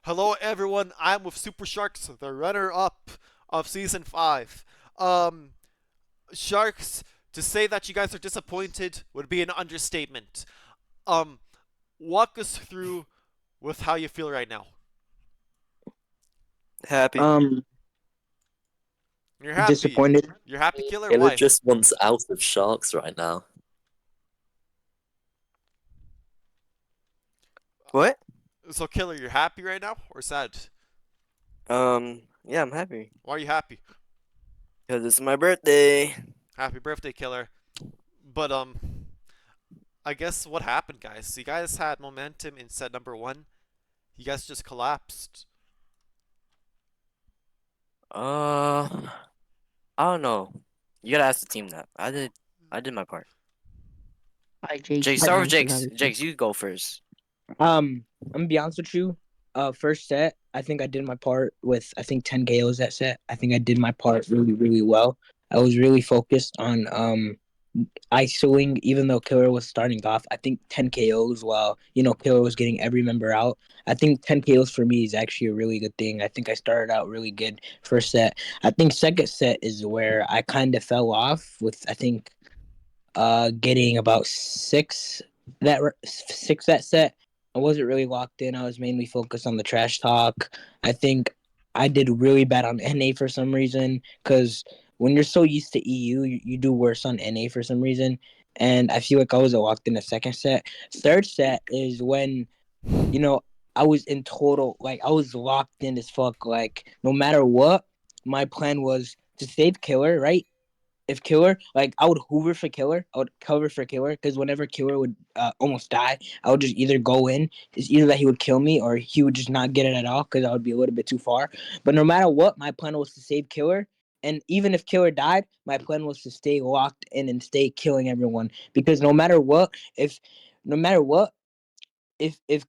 Hello, everyone. I'm with Super Sharks, the runner-up of season five. Um, Sharks, to say that you guys are disappointed would be an understatement. Um, Walk us through with how you feel right now. Happy. Um, You're happy. Disappointed. You're happy, Killer. Killer Why? just wants out of Sharks right now. What? So, Killer, you're happy right now or sad? Yeah, I'm happy Why are you happy? because it's my birthday. Happy birthday, Killer. But I guess what happened, guys? You guys had momentum in set number one. You guys just collapsed. Uh, I don't know. You gotta ask the team that. I did my part. Hi, Jakes. Jake, You can start with answer Jakes. that. Jakes, you go first. I'm gonna be honest with you. First set, I think I did my part with 10 KOs that set. I think I did my part really, really well. I was really focused on ISOing, even though Killer was starting off. I think 10 KOs while Killer was getting every member out. I think 10 KOs for me is actually a really good thing. I think I started out really good first set. I think second set is where I kind of fell off with getting about six that set. I wasn't really locked in. I was mainly focused on the trash talk. I think I did really bad on NA for some reason because when you're so used to EU, you do worse on NA for some reason. And I feel like I wasn't locked in the second set. Third set is when you know I was in total like I was locked in as fuck. Like no matter what, my plan was to save Killer, right? If Killer, like I would hoover for Killer, I would cover for Killer because whenever Killer would almost die, I would just either go in. It's either that he would kill me or he would just not get it at all because I would be a little bit too far. But no matter what, my plan was to save Killer. And even if Killer died, my plan was to stay locked in and stay killing everyone because no matter what, if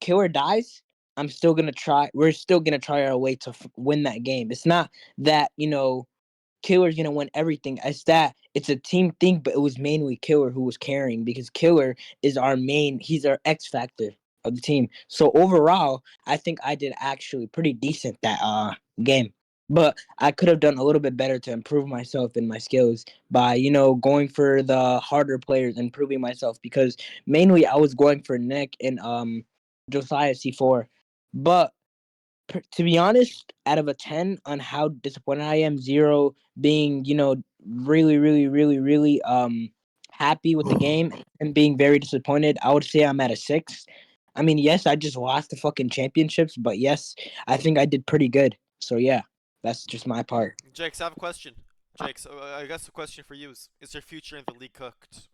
Killer dies, I'm still gonna try. We're still gonna try our way to win that game. It's not that Killer's gonna win everything. As that it's a team thing, but it was mainly Killer who was carrying because Killer is our main. He's our X factor of the team. So overall, I think I did actually pretty decent that game. But I could have done a little bit better to improve myself and my skills by going for the harder players, improving myself because mainly I was going for Nick and Josiah C4, but to be honest, out of a 10 on how disappointed I am, zero being, really, really, really, really happy with the game and being very disappointed, I would say I'm at a 6. I mean, yes, I just lost the fucking championships, but yes, I think I did pretty good. So yeah, that's just my part. Jakes, I have a question. Jakes, I guess the question for you is your future in the league cooked?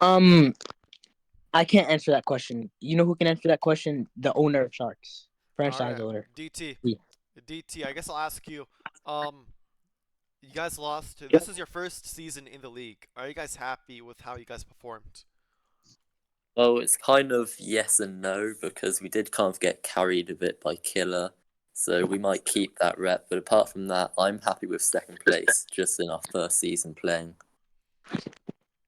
Um, I can't answer that question. You know who can answer that question? The owner of Sharks, franchise Alright, owner. DT. Yeah. DT, I guess I'll ask you. Um, you guys lost. This is your first season in the league. Are you guys happy with how you guys performed? Well, it's kind of yes and no because we did kind of get carried a bit by Killer, so we might keep that rep. But apart from that, I'm happy with second place just in our first season playing.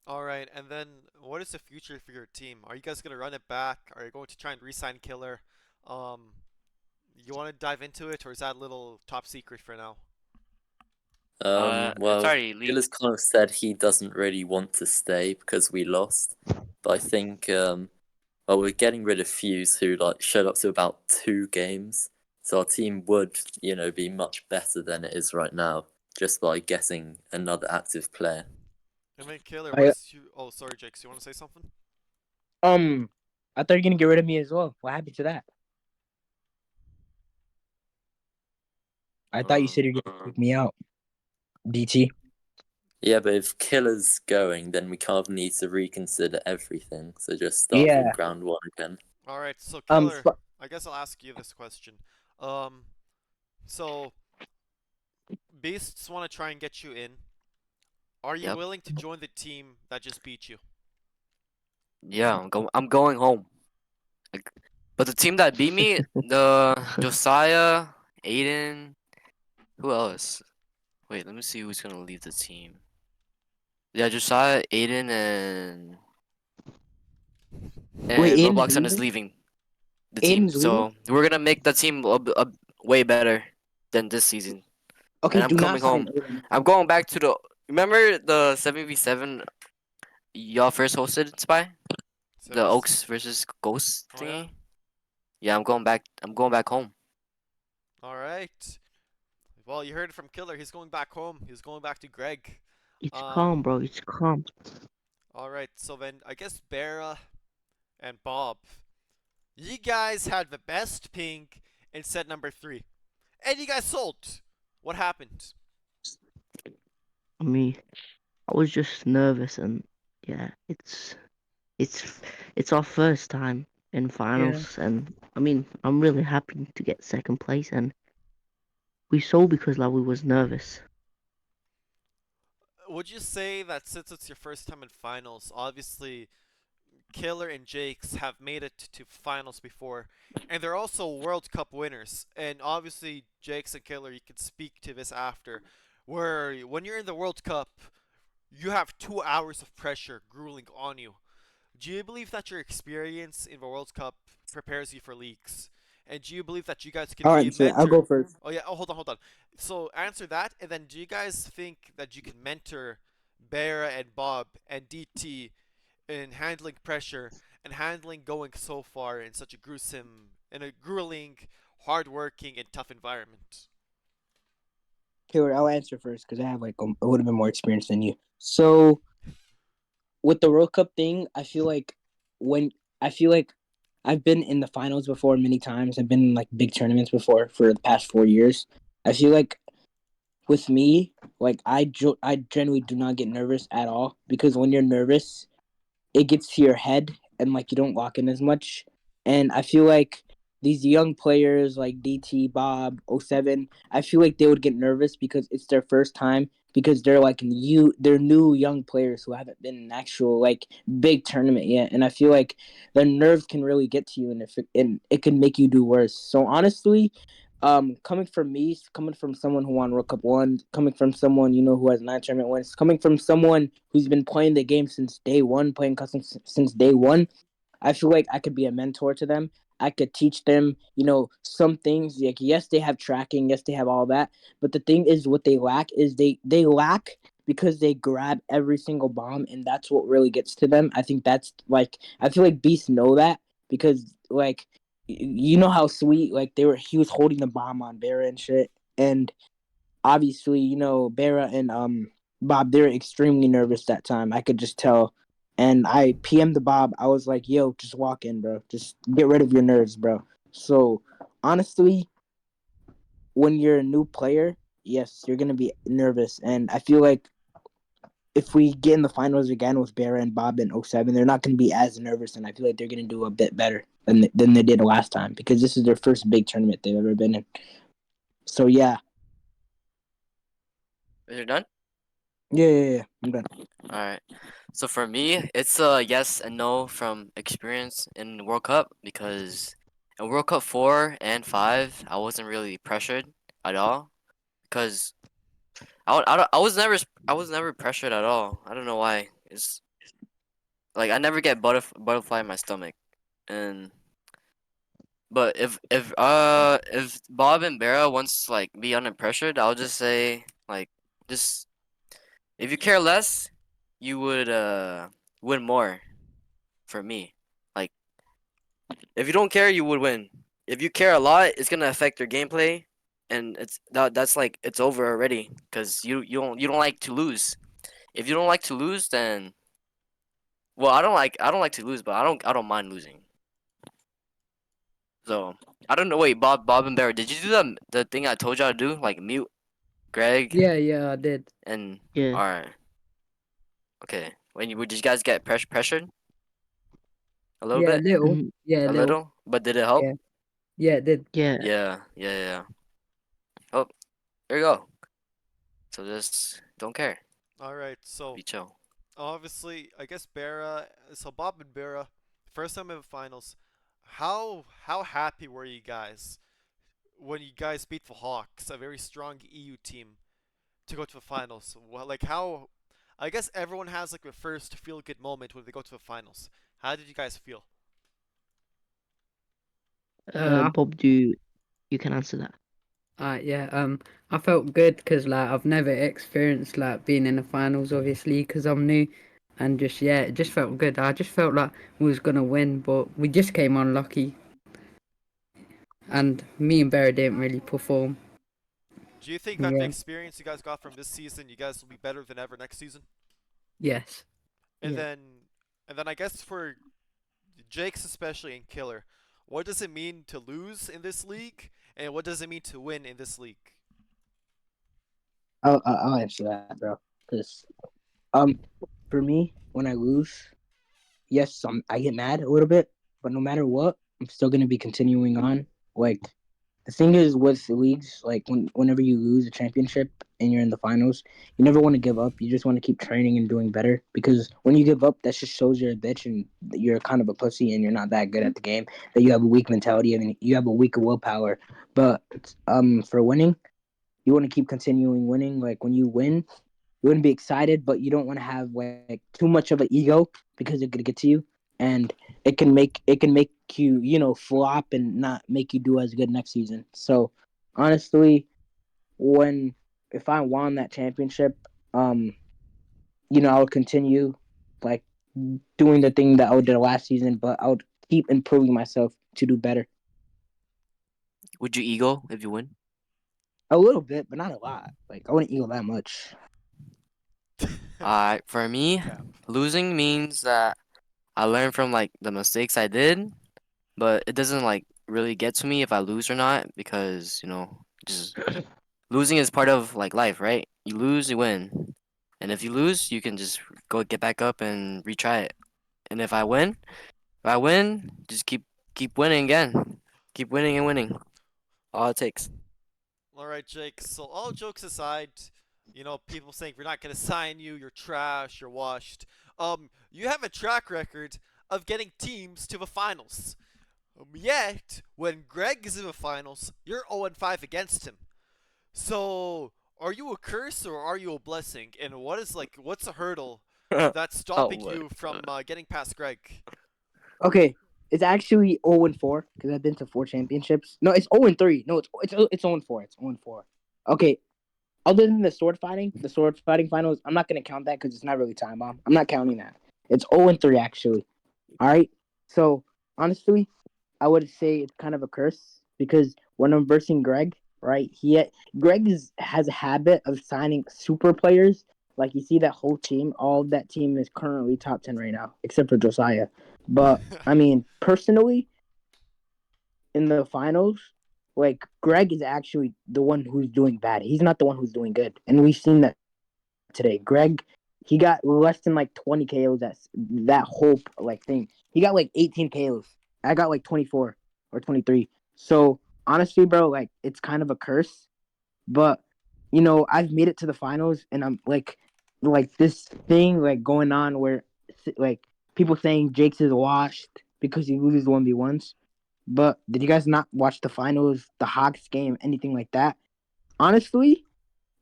Alright, and then what is the future for your team? Are you guys gonna run it back? Are you going to try and re-sign Killer? Um, you want to dive into it, or is that a little top secret for now? It's Well, already Killer's leaked. kind of said he doesn't really want to stay because we lost, but I think well, we're getting rid of Fuse, who like showed up to about 2 games, so our team would, be much better than it is right now just by getting another active player. And then Killer, what I is you? Oh, sorry, Jakes. You want to say something? um, I thought you were gonna get rid of me as well. What happened to that? I thought you Um, said you're gonna kick me out. DT. Yeah, but if Killer's going, then we kind of need to reconsider everything. So just start from Yeah. ground one again. Alright, so Um. Killer, I guess I'll ask you this question. Um, so Beasts want to try and get you in. Are you yep. willing to join the team that just beat you? Yeah, I'm going home. Like, but the team that beat me, the Josiah, Aiden, who else? Wait, let me see who's gonna leave the team. Yeah, Josiah, Aiden, Wait, and Aiden's Roblox Sun is leaving. leaving. the team. Aiden's leaving? So we're gonna make the team way better than this season. Okay, And I'm do not coming sign home. Aiden. I'm going back to the. Remember the 7v7 y'all first hosted, Spy? The Seventies- Oaks versus Ghost Oh, yeah? thingy. Yeah, I'm going back. I'm going back home. All right. Well, you heard it from Killer. He's going back home. He's going back to Greg. It's Um. calm, bro. It's calm. All right. So then, I guess Bera and Bob, you guys had the best ping in set number 3, and you guys sold. What happened? I mean, I was just nervous, and yeah, it's it's our first time in finals, and I mean, I'm really happy to get second place, and we sold because like we was nervous. Would you say that since it's your first time in finals, obviously Killer and Jakes have made it to finals before, and they're also World Cup winners. And obviously, Jakes and Killer, you can speak to this after, where when you're in the World Cup, you have 2 hours of pressure grueling on you. Do you believe that your experience in the World Cup prepares you for leagues? And do you believe that you guys can All be right, so I'll mentor? go first. Oh yeah. Oh, hold on, hold on. So answer that, and then do you guys think that you can mentor Bera and Bob and DT in handling pressure and handling going so far in such a grueling, hardworking, and tough environment? Taylor, I'll answer first because I have like a little bit more experience than you. So with the World Cup thing, when I feel like I've been in the finals before many times. I've been in like big tournaments before for the past 4 years. I feel like with me, like I generally do not get nervous at all because when you're nervous, it gets to your head and like you don't lock in as much. And I feel like these young players like DT, Bob, '07, I feel like they would get nervous because it's their first time because they're new young players who haven't been in an actual like big tournament yet. And I feel like their nerves can really get to you and it can make you do worse. So honestly, coming from me, coming from someone who won World Cup one, coming from someone who has 9 tournament wins, coming from someone who's been playing the game since day one, playing custom since day one, I feel like I could be a mentor to them. I could teach them, some things. Like yes, they have tracking, yes, they have all that, but the thing is, what they lack is they lack because they grab every single bomb, and that's what really gets to them. I think that's like I feel like Beasts know that because like you know how sweet like he was holding the bomb on Bera and shit, and obviously Bera and Bob, they're extremely nervous that time. I could just tell, and I PM'd the Bob. I was like, "Yo, just walk in, bro. Just get rid of your nerves, bro." So honestly, when you're a new player, yes, you're gonna be nervous, and I feel like if we get in the finals again with Bera and Bob in '07, they're not going to be as nervous, and I feel like they're going to do a bit better than they did last time because this is their first big tournament they've ever been in. So yeah, Is it done? yeah, I'm done. All right. So for me, it's a yes and no from experience in World Cup because in World Cup 4 and 5, I wasn't really pressured at all because I was never pressured at all. I don't know why. It's like I never get butterfly in my stomach. And but if Bob and Bera wants like be unpressured, I'll just say like just if you care less, you would win more for me. Like if you don't care, you would win. If you care a lot, it's gonna affect your gameplay, and that's like it's over already because you don't like to lose. If you don't like to lose, then well, I don't like to lose, but I don't mind losing. So I don't know. Wait, Bob and Barry, did you do the thing I told y'all to do? Like mute Greg Yeah, I did. and Yeah. all right, okay. When you did you guys get pressured a little Yeah, a bit, little. Mhm. Yeah, a a little. little, but did it help? Yeah. Yeah, it did. Yeah. Yeah. Oh, there you go. So just don't care. All right. So Be chill. obviously, I guess Bera. So Bob and Bera, first time in the finals. How happy were you guys when you guys beat the Hawks, a very strong EU team, to go to the finals? Well, like how? I guess everyone has like the first feel good moment when they go to the finals. How did you guys feel? Bob, you can answer that? Yeah. I felt good because like I've never experienced like being in the finals, obviously, because I'm new, and just yeah, it just felt good. I just felt like we was gonna win, but we just came unlucky, and me and Barry didn't really perform. Do you think that the Yeah. experience you guys got from this season, you guys will be better than ever next season? Yes. And Yeah. then, and then I guess for Jake's especially and Killer, what does it mean to lose in this league, and what does it mean to win in this league? I'll answer that, bro. Because um, for me, when I lose, yes, I get mad a little bit, but no matter what, I'm still gonna be continuing on. Like the thing is with the leagues, like whenever you lose a championship and you're in the finals, you never want to give up. You just want to keep training and doing better. Because when you give up, that just shows you're a bitch and that you're kind of a pussy and you're not that good at the game. That you have a weak mentality and you have a weak willpower. But for winning, you want to keep continuing winning. Like when you win, you want to be excited, but you don't want to have like too much of an ego because it could get to you, and it can make you flop and not make you do as good next season. So honestly, when if I won that championship, I would continue like doing the thing that I did last season, but I would keep improving myself to do better. Would you ego if you win? A little bit, but not a lot. Like I wouldn't ego that much. For me, Cap. losing means that I learn from like the mistakes I did, but it doesn't like really get to me if I lose or not because, just losing is part of like life, right? You lose, you win. And if you lose, you can just go get back up and retry it. And if I win, just keep winning again. Keep winning and winning. All it takes. All right, Jake. So all jokes aside, people saying we're not gonna sign you, you're trash, you're washed. You have a track record of getting teams to the finals. Yet when Greg is in the finals, you're 0-5 against him. So are you a curse or are you a blessing? And what's a hurdle that's Oh stopping my you from God. getting past Greg? Okay, it's actually 0-4 because I've been to 4 championships. No, it's 0-3. No, it's 0-4. It's 0-4. Okay, other than the sword fighting finals, I'm not gonna count that because it's not really time bomb. I'm not counting that. It's 0-3 actually. All right. So honestly, I would say it's kind of a curse because when I'm versing Greg, right? Greg has a habit of signing super players. Like you see that whole team, all of that team is currently top 10 right now, except for Josiah. But I mean, personally, in the finals, like Greg is actually the one who's doing bad. He's not the one who's doing good, and we've seen that today. Greg, he got less than like 20 KOs. That whole like thing. He got like 18 KOs. I got like 24 or 23. So honestly, bro, like it's kind of a curse. But I've made it to the finals, and I'm like this thing like going on where like people saying Jake's is washed because he loses 1v1s. But did you guys not watch the finals, the Hawks game, anything like that? Honestly,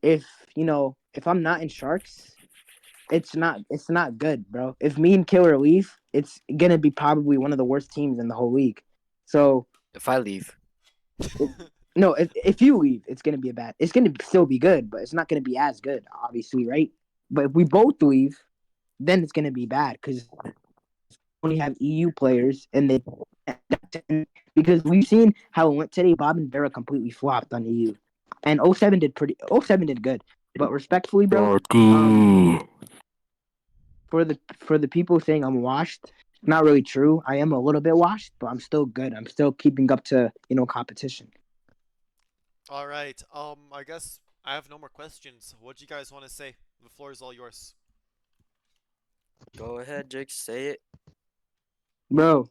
if if I'm not in Sharks, it's not good, bro. If me and Killer leave, it's gonna be probably one of the worst teams in the whole league. So If I leave. no, if you leave, it's gonna be a bad. It's gonna still be good, but it's not gonna be as good, obviously, right? But if we both leave, then it's gonna be bad because only have EU players and they because we've seen how it went today. Bob and Vera completely flopped on EU, and oh 07 did good, but respectfully, bro, for the people saying I'm washed, not really true. I am a little bit washed, but I'm still good. I'm still keeping up to competition. All right. I guess I have no more questions. What do you guys want to say? The floor is all yours. Go ahead, Jake. Say it. Bro,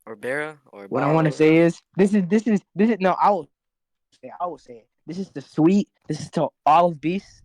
Or Bera or what I Bob. want to say is this is no. I will say it. This is the sweet. This is to all of beasts.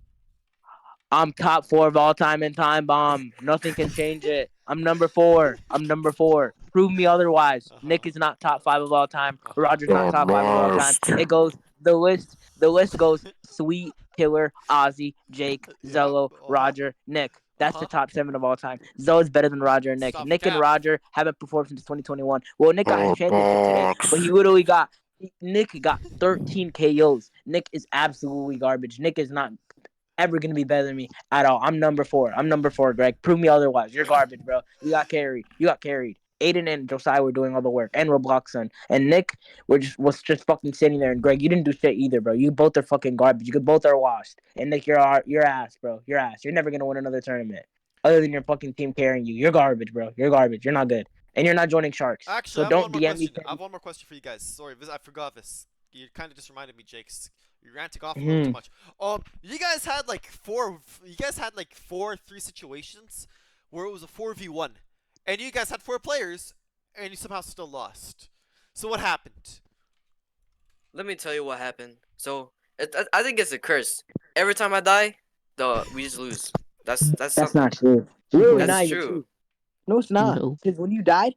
I'm top 4 of all time in time bomb. Nothing can change it. I'm number 4. I'm number 4. Prove me otherwise. Nick is not top 5 of all time. Roger's not top 5 of all time. It goes the list. The list goes Sweet, Killer, Ozzy, Jake, Yep. Zello, Roger, Nick. That's Uh-huh. the top 7 of all time. Zoe's better than Roger and Nick. Stop Nick and cap. Roger haven't performed since 2021. Well, Nick got his championship today, but he literally got Nick got 13 KOs. Nick is absolutely garbage. Nick is not ever gonna be better than me at all. I'm number 4. I'm number 4, Greg. Prove me otherwise. You're garbage, bro. You got carried. You got carried. Aiden and Josiah were doing all the work, and Robloxson. And Nick was just fucking sitting there. And Greg, you didn't do shit either, bro. You both are fucking garbage. You both are washed. And Nick, you're ass, bro. You're ass. You're never gonna win another tournament. Other than your fucking team carrying you. You're garbage, bro. You're garbage. You're not good. And you're not joining Sharks. Actually, So don't DM me. I have one more question for you guys. Sorry, I forgot this. You kind of just reminded me, Jakes. You're ranting off a little too much. You guys had like four 3 situations where it was a 4v1, and you guys had 4 players, and you somehow still lost. So what happened? Let me tell you what happened. So I think it's a curse. Every time I die, we just lose. That's That's not true. Really, That's not even true. true. No, it's not. No. Because when you died,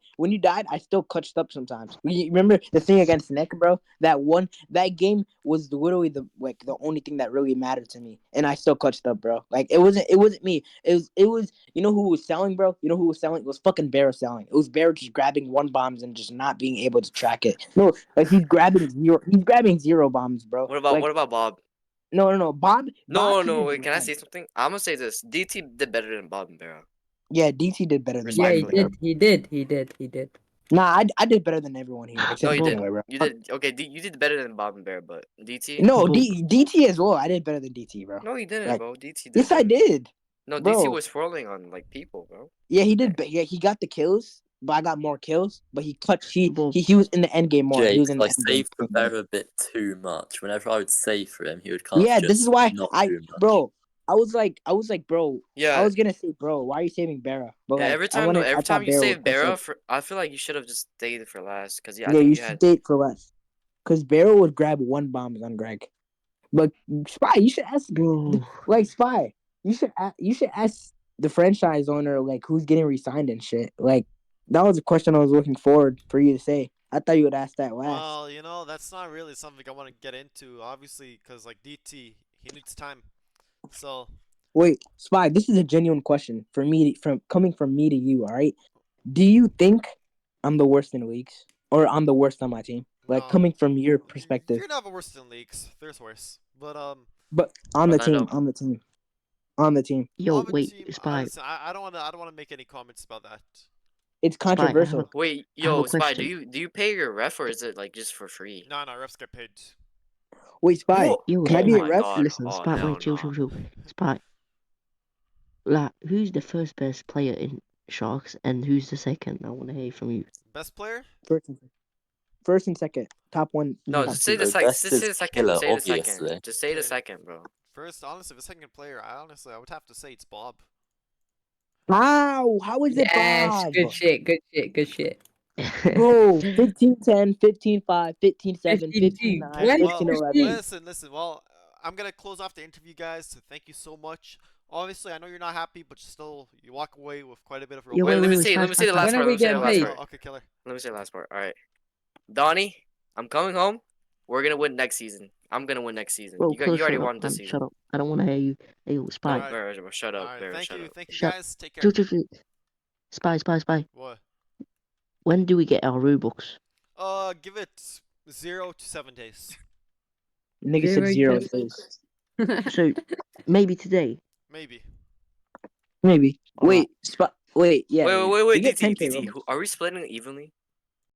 I still clutched up sometimes. You remember the thing against Nick, bro? That game was literally the only thing that really mattered to me, and I still clutched up, bro. Like it wasn't me. It was. You know who was selling, bro? You know who was selling? It was fucking Bear selling. It was Bear just grabbing 1 bombs and just not being able to track it. No, like he's grabbing 0. He's grabbing 0 bombs, bro. What about Like, Bob? No, Bob. No, Bob no, couldn't wait, do can I that. say something? I'm gonna say this. DT did better than Bob and Barrow. Yeah, DT did better than Yeah, he Respectfully. did. He did. Nah, I did better than everyone here. Except No, you for did. Taylor, bro. You did. Okay, you did better than Bob and Bear, but DT? No, Bro. DT as well. I did better than DT, bro. No, you didn't, Like, bro. DT did. Yes, I better. did. No, Bro. DT was twirling on like people, bro. Yeah, he did. Yeah, he got the kills, but I got more kills. But he Bro. he was in the end game more. He was Jakes, in the I end game. saved for Bear a bit too much. Whenever I would save for him, he would kind Yeah, of just this is why not too much. I was like, bro. Yeah. I was gonna say, bro, why are you saving Barra? But Yeah, like, every I time, wanted, no, I every thought time you Barra save would catch Barra, up. I feel like you should have just stayed for last, cause I Yeah, think you you should had. stay for less. Because Barra would grab 1 bomb on Greg. But Spy, you should ask, Bro. like Spy, you should ask the franchise owner like who's getting re-signed and shit. Like that was a question I was looking forward for you to say. I thought you would ask that last. Well, you know, that's not really something I want to get into, obviously, because like DT, he needs time. So Wait, Spy, this is a genuine question for me coming from me to you. All right, do you think I'm the worst in leagues or I'm the worst on my team? Like no, coming from your perspective, you're never worse than leagues. There's worse, but but on the Orlando. team, on the team, on the team, Yo, on the wait, team, Spy. listen, I don't want to make any comments about that. it's Spy, I have controversial. Wait, I have yo, a Spy, question. do you pay your ref or is it like just for free? No, refs get paid. Wait, Spy, Whoa. Yo, can I Oh be a my ref? God. Listen, Oh, Spy, hell wait, chill. no. Spy, like, who's the first best player in Sharks and who's the second? I want to hear from you. Best player? First and second, top 1. No, Top just say two. the The second. best Just say is the second. Killer, Say the second. obviously. Just say the Okay. second, bro. First, honestly, the second player, I would have to say it's Bob. How? How is it Yes, Bob? good shit. Bro, 15-10, 15-5, 15-7, 15-2. 15-9, Why is Well, 15-11. 15? listen. Well, I'm gonna close off the interview, guys. So thank you so much. Obviously, I know you're not happy, but still, you walk away with quite a bit of Yo, reward. Wait, let me wait, see. Let me Spy, see the Spy, last When are part. we Let me say the getting last paid? part. Okay, killer. Let me say the last part. All right, Donnie, I'm coming home. We're gonna win next season. I'm gonna win next season. Bro, You close, already shut up, won this man, season. shut up. I don't want to hear you. Hey, yo, No, Spy. Alright. Barrow, shut up, Alright, Barrow, thank shut you, up. Shut- guys. Take care. Spy. What? When do we get our Robux? Give it 0 to 7 days. Nigga said 0 days. days. So, maybe today. Maybe. Maybe. Alright. Wait, yeah. Wait, You get DT, 10K DT. Robux. Are we splitting it evenly?